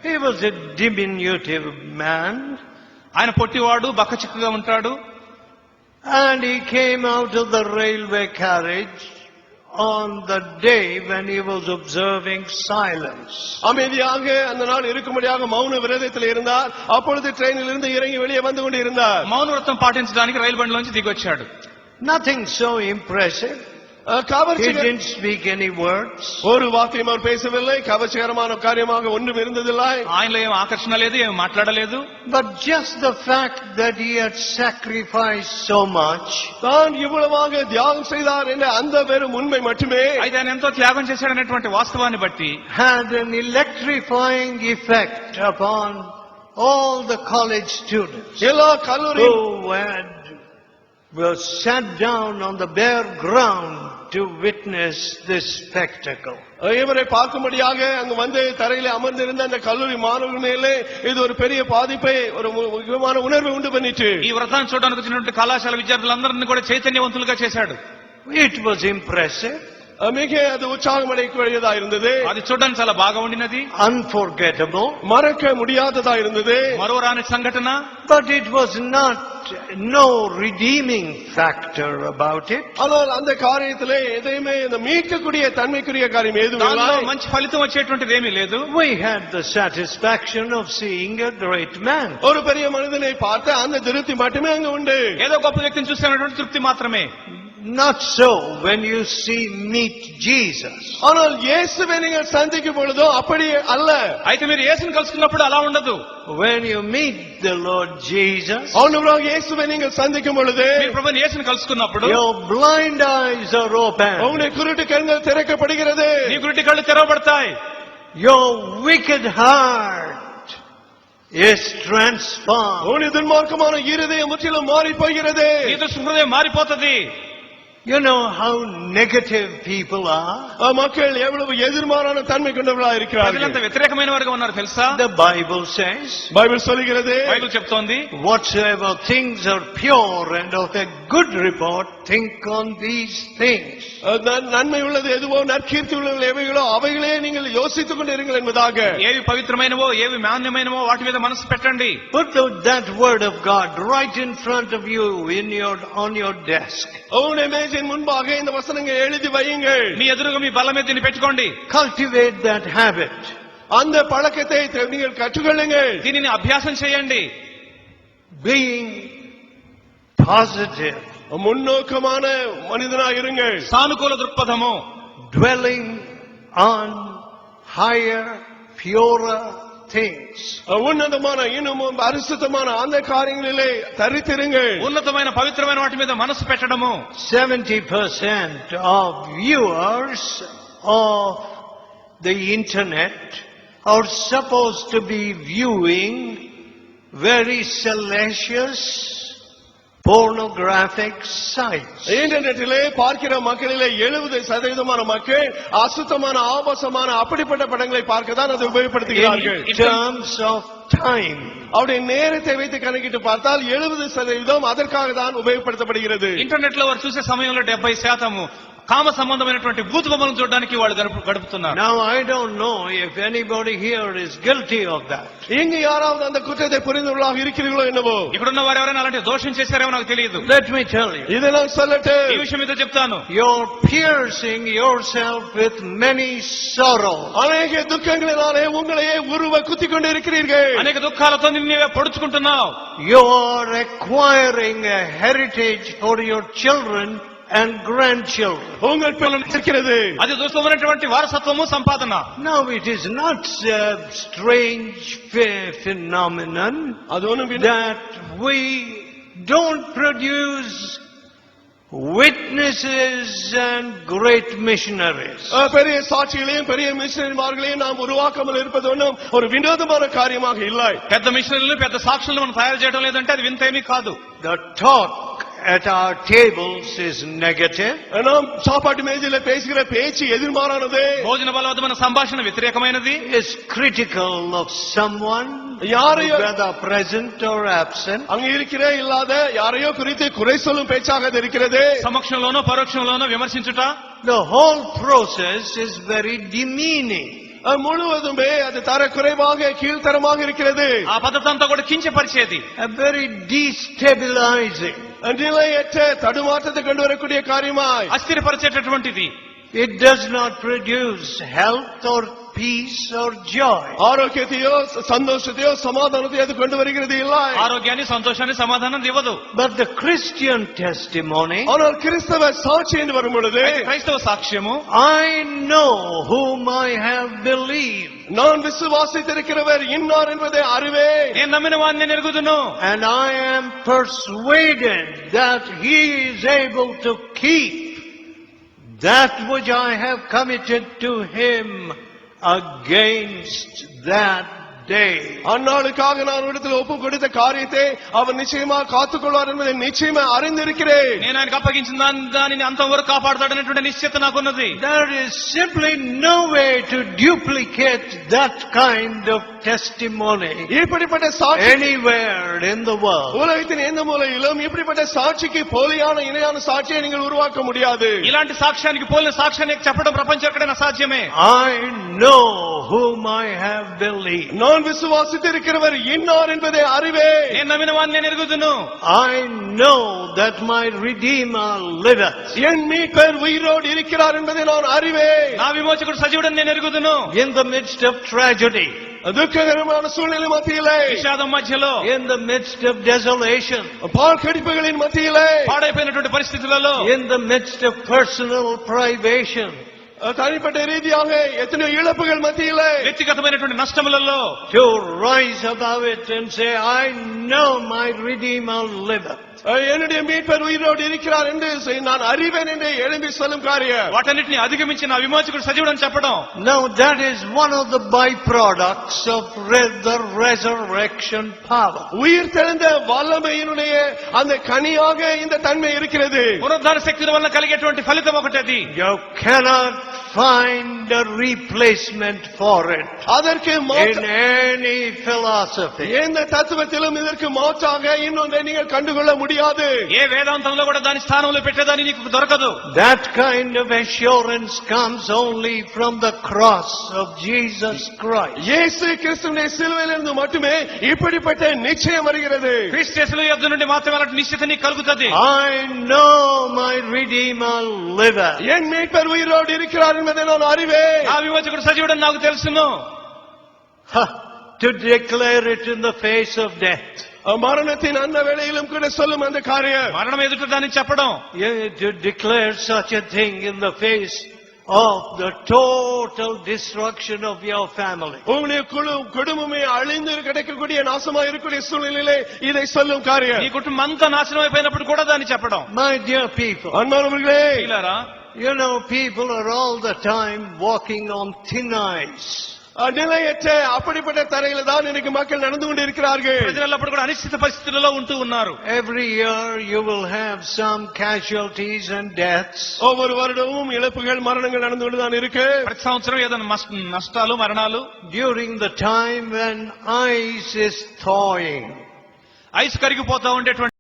He was a diminutive man. ఆయన పొట్టివాడు, బక్కచిక్కుగా ఉంటాడు. And he came out of the railway carriage on the day when he was observing silence. அமைதியாக அந்த நாள் இருக்கும்படியாக மௌன விரதத்தில் இருந்தார். அப்பொழுது ட்ரெயினில் இருந்து இறங்கி வெளியே வந்து கொண்டு இருந்தார். మౌన వ్రతం పాటించడానికి రైలు బండిలోంచి దిగొచ్చాడు. Nothing so impressive. He didn't speak any words. ஒரு வார்த்தையும் அவர் பேசவில்லை. கவர்ச்சிகரமான காரியமாக ஒன்றும் இருந்ததில்லை. ఆయనలో ఏం ఆకర్షణ లేదు, ఏం మాట్లాడలేదు. But just the fact that he had sacrificed so much, தான் இவ்வளவாக தியாகம் செய்தார் என்ற அந்த வெறும் உண்மை மட்டுமே, అయితే ఆయన ఎంతో త్యాగం చేశాడనేటువంటి వాస్తవాన్ని బట్టి had an electrifying effect upon all the college students எல்லா கல்லூரி were sat down on the bare ground to witness this spectacle. இவரை பார்க்கும்படியாக அங்கு வந்து தரையிலே அமர்ந்திருந்த அந்த கல்லூரி மாணவர்கள் மேலே இது ஒரு பெரிய பாதிப்பை, ஒரு முக்கியமான உணர்வை உண்டு பண்ணிட்டு ఈ వ్రతాన్ని చూడడానికి వచ్చినటువంటి కళాశాల విద్యార్థులందరినీ కూడా చైతన్యవంతులుగా చేశాడు. It was impressive. மிக அது உற்சாகமடையக்கூடியதா இருந்தது. అది చూడడానికి చాలా బాగా ఉండినది. Unforgettable. மறக்க முடியாததா இருந்தது. మరోరాని సంఘటన. But it was not no redeeming factor about it. ஆனால் அந்த காரியத்திலே எதையுமே இந்த மீட்கக்கூடிய தன்மைக்குரிய காரியம் எதுவும் இல்லை. దానిలో మంచి ఫలితం వచ్చేటువంటిది ఏమీ లేదు. We had the satisfaction of seeing a great man. ஒரு பெரிய மனிதனை பார்த்த அந்த திருப்தி மட்டுமே அங்க உண்டு. ఏదో గొప్ప వ్యక్తిని చూసినటువంటి తృప్తి మాత్రమే. Not so when you meet Jesus. ஆனால் இயேசுவை நீங்கள் சந்திக்கும் பொழுதோ அப்படி அல்ல. అయితే మీరు యేసుని కలుసుకున్నప్పుడు అలా ఉండదు. When you meet the Lord Jesus, ஆண்டவராகிய இயேசுவை நீங்கள் சந்திக்கும் பொழுது, మీరు ప్రభువుని యేసుని కలుసుకున్నప్పుడు your blind eyes are open. உங்களுடைய குருட்டு கண்கள் திறக்கப்படுகிறது. నీ గురిటి కళ్ళు తెరవబడతాయి. Your wicked heart is transformed. உங்களுடைய துன்மார்க்கமான இருதயம் முற்றிலும் மாறி போகிறது. నీ హృదయం మారిపోతది. You know how negative people are. மக்கள் எவ்வளவு எதிர்மாறான தன்மை கொண்டவர்களாக இருக்கிறார்கள். ప్రజలంతా వ్యతిరేకమైన వారుగా ఉన్నారు తెలుసా? The Bible says, బైబిల్ சொல்கிறது, బైబిల్ చెప్తోంది, whatsoever things are pure and of a good report, think on these things. நன்மை உள்ளது எதுவோ, நற்கீர்த்தி உள்ளது எவைகளோ அவைகளே நீங்கள் யோசித்துக் கொண்டிருங்கள் என்பதாக. ఏవి పవిత్రమైనవో, ఏవి మాన్యమైనవో వాటి మీద మనసు పెట్టండి. Put that word of God right in front of you on your desk. உங்களுடைய மேஜையின் முன்பாக இந்த வசனங்களை எழுதி வையுங்கள். మీ ఎదురుగా మీ బల్ల మీద దీన్ని పెట్టుకోండి. Cultivate that habit. அந்த பழக்கத்தை நீங்கள் கற்றுக்கொள்ளுங்கள். దీనిని అభ్యాసం చేయండి. Being positive, முன்னோக்கமான மனிதனாக இருங்கள். సానుకూల దృక్పథము. Dwelling on higher, purer things. ఉన్నతమైన இன்னும் பரிசுத்தமான அந்த காரியங்களிலே தரித்திருங்கள். ఉన్నతమైన పవిత్రమైన వాటి మీద మనసు పెట్టడము. 70% of viewers of the internet are supposed to be viewing very salacious pornographic sites. இன்டர்நெட்டிலே பார்க்கிற மக்களிலே 70% மக்கள் அசுத்தமான ஆபாசமான அப்படிப்பட்ட படங்களை பார்க்க தான் அதை உபயோகப்படுத்துகிறார்கள். In terms of time, அவருடைய நேரத்தை வைத்து கணக்கிட்டு பார்த்தால் 70% அதற்காக தான் உபயோகப்படுத்தப்படுகிறது. ఇంటర్నెట్ లో వారు చూసే సమయంలో 70% కామ సంబంధమైనటువంటి భూత బొమ్మలను చూడడానికి వాళ్ళు గడుపుతున్నారు. Now I don't know if anybody here is guilty of that. இங்கு யாராவது அந்த குற்றத்தை புரிந்தவர்களாக இருக்கிறீர்களோ என்னவோ. ఇక్కడున్న వారు ఎవరైనా అలాంటి దోషం చేశారేమో నాకు తెలియదు. Let me tell you. இதை நான் சொல்லட்டு ఈ విషయం మీద చెప్తాను. You're piercing yourself with many sorrows. అనేక దుఃఖங்களினாலே உங்களையே உருவ குத்திக் கொண்டு இருக்கிறீர்கள். అనేక దుఃఖాలతో నిన్ను పొడుచుకుంటున్నావు. You're acquiring a heritage for your children and grandchildren. உங்கள் பிள்ளைகள் இருக்கிறது. అది దుష్టమైనటువంటి వారసత్వము, సంపాదన. Now it is not a strange phenomenon that we don't produce witnesses and great missionaries. பெரிய சாட்சிகளையும் பெரிய மிஷனரிமார்களையும் நாம் உருவாக்காமல் இருப்பது ஒன்றும் ஒரு வினோதமான காரியமாக இல்லை. పెద్ద మిషనరీలు, పెద్ద సాక్షులను మనం తయారు చేయడం లేదంటే అది వింతేమీ కాదు. The talk at our tables is negative. நாம் சாப்பாட்டு மேஜையில பேசுகிற பேச்சு எதிர்மாறானது. భోజన బలవదమైన సంభాషణ వ్యతిరేకమైనది. Is critical of someone, whether present or absent. அங்க இருக்கிற இல்லாத யாரையோ குறித்து குறை சொல்லும் பேச்சாக அது இருக்கிறது. సమక్షంలోనో పరోక్షంలోనో విమర్శించుట. The whole process is very demeaning. முழுவதுமே அது தரக்குறைவாக கீழ்த்தரமாக இருக்கிறது. ఆ పద్ధతి అంతా కూడా కించపరిచేది, very destabilizing. நிலையற்ற தடுமாற்றத்தை கொண்டு வரக்கூடிய காரியமாய் అస్థిరపరిచేటటువంటిది. It does not produce health or peace or joy. ஆரோக்கியத்தையோ சந்தோஷத்தையோ சமாதானத்தையோ அது கொண்டு வருகிறது இல்லை. ఆరోగ్యాన్ని, సంతోషాన్ని, సమాధానం ఇవ్వదు. But the Christian testimony, ஆனால் கிறிஸ்தவ சாட்சி என்று வரும் பொழுது, క్రైస్తవ సాక్ష్యము, I know whom I have believed. நான் விசுவாசித்திருக்கிறவர் இன்னார் என்பதை அறிவேன். నేను నమ్మిన వాడిని నేను ఎరుగుదును, And I am persuaded that he is able to keep that which I have committed to him against that day. அந்நாளுக்காக நான் இடத்தில் ஒப்பு கொடுத்த காரியத்தை அவர் நிச்சயமா காத்துக்கொள்வார் என்பதை நிச்சயமா அறிந்திருக்கிறேன். నేను ఆయనకు అప్పగించిన దానిని అంతవరకు కాపాడుతాడనేటువంటి నిశ్చయత నాకున్నది. There is simply no way to duplicate that kind of testimony இப்படிப்பட்ட சாட்சி anywhere in the world. உலகத்தின் எந்த மூலையிலும் இப்படிப்பட்ட சாட்சிக்கு போலியான இணையான சாட்சியை நீங்கள் உருவாக்க முடியாது. ఇలాంటి సాక్ష్యానికి పోలిన సాక్ష్యాన్ని చెప్పడం ప్రపంచం ఎక్కడైనా సాధ్యమే. I know whom I have believed. நான் விசுவாசித்திருக்கிறவர் இன்னார் என்பதை அறிவேன். నేను నమ్మిన వాడిని నేను ఎరుగుదును. I know that my Redeemer liveth. என் மீட்பர் உயிரோடு இருக்கிறார் என்பதை நான் அறிவேன். నా విమోచకుడు సజీవుడని నేను ఎరుగుదును. In the midst of tragedy, துக்ககரமான சூழ்நிலை மத்தியிலே, విషాదం మధ్యలో, in the midst of desolation, பாழ்கடிப்புகளின் மத்தியிலே, పాడైపోయినటువంటి పరిస్థితులలో, in the midst of personal privation, தனிப்பட்ட ரீதியாக எத்தனை இழப்புகள் மத்தியிலே, వ్యక్తిగతమైనటువంటి నష్టములలో to rise above it and say, I know my Redeemer liveth. என்னுடைய மீட்பர் உயிரோடு இருக்கிறார் என்று நான் அறிவேன் என்று எழும்பி சொல்லும் காரியம். వాటన్నిటిని అధిగమించి నా విమోచకుడు సజీవుడని చెప్పడం. Now that is one of the byproducts of the resurrection power. உயிர் தெழுந்த வல்லமையினுடைய அந்த கனியாக இந்த தன்மை இருக்கிறது. పునరుద్ధాన శక్తి వల్ల కలిగేటువంటి ఫలితం ఒకటి. You cannot find a replacement for it அதற்கு in any philosophy. எந்த தத்துவத்திலும் இதற்கு மாற்றாக இன்னொன்றை நீங்கள் கண்டுகொள்ள முடியாது. ఏ వేదాంతంలో కూడా దాని స్థానంలో పెట్టేదాన్ని నీకు దొరకదు. That kind of assurance comes only from the cross of Jesus Christ. இயேசு கிறிஸ்துவின் சிலுவையிலிருந்து மட்டுமே இப்படிப்பட்ட நிச்சயம் வருகிறது. క్రీస్తు యేసులో యొద్ద నుండి మాత్రమే అలాంటి నిశ్చయత నీకు కలుగుతుంది. I know my Redeemer liveth. என் மீட்பர் உயிரோடு இருக்கிறார் என்பதை நான் அறிவேன். నా విమోచకుడు సజీవుడని నాకు తెలుసును. To declare it in the face of death. மரணத்தின் அந்த வேளையிலும் கூட சொல்லும் அந்த காரியம். మరణం ఎదుట దాన్ని చెప్పడం. To declare such a thing in the face of the total destruction of your family. உங்களுடைய குடும்பமே அழிந்து கிடைக்கக்கூடிய நாசமாக இருக்கக்கூடிய சூழ்நிலையிலே இதை சொல்லும் காரியம். నీ కుటుంబం అంతా నాశనం అయిపోయినప్పుడు కూడా దాన్ని చెప్పడం. My dear people, அன்பானவர்களே, you know people are all the time walking on thin ice. நிலையற்ற அப்படிப்பட்ட தரையில தான் இன்னைக்கு மக்கள் நடந்து கொண்டு இருக்கிறார்கள். ప్రజలప్పుడు కూడా అనిశ్చిత పరిస్థితుల్లో ఉంటూ ఉన్నారు. Every year you will have some casualties and deaths. ஒவ்வொரு வருடமும் இழப்புகள் மரணங்கள் நடந்து கொண்டு தான் இருக்கு. ప్రతి సంవత్సరం ఏదైనా నష్టాలు, మరణాలు. During the time when ice is thawing, ice కరిగిపోతా ఉండేటువంటి